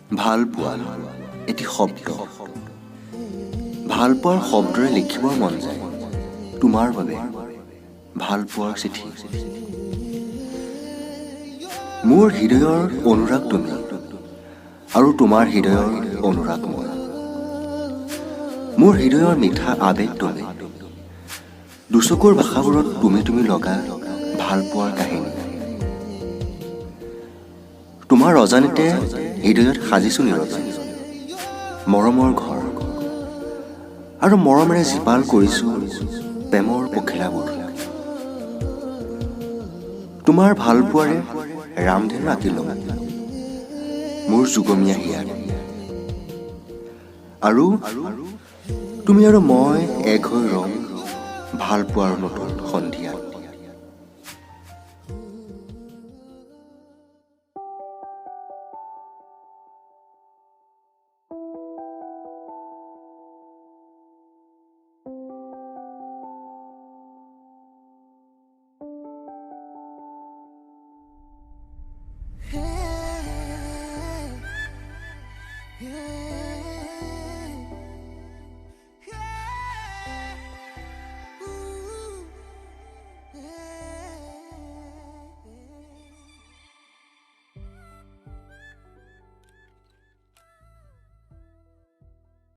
ভাল পোৱা এটি শব্দ। ভাল পোৱাৰ শব্দৰে লিখিবৰ মন যায় তোমাৰ বাবে ভাল পোৱাৰ চিঠি। মোৰ হৃদয়ৰ অনুৰাগ তুমি আৰু তোমাৰ হৃদয়ৰ অনুৰাগ মই। মোৰ হৃদয়ৰ মিঠা আবেগ তুমি, দুচকুৰ ভাষাবোৰত তুমি তুমি লগা ভাল পোৱাৰ কাহিনী। তোমাৰ অজানিতে হৃদয়ত সাজিছো নিৰজন মৰমৰ ঘৰ, আৰু মৰমেৰে জীপাল কৰিছো প্ৰেমৰ পখিলাবোৰ। তোমাৰ ভাল পোৱাৰে ৰামধেনু আঁকিলো মোৰ যুগমীয়া হিয়াত, আৰু তুমি আৰু মই এক হৈ ৰম ভাল পোৱাৰ নতুন সন্ধিয়াত।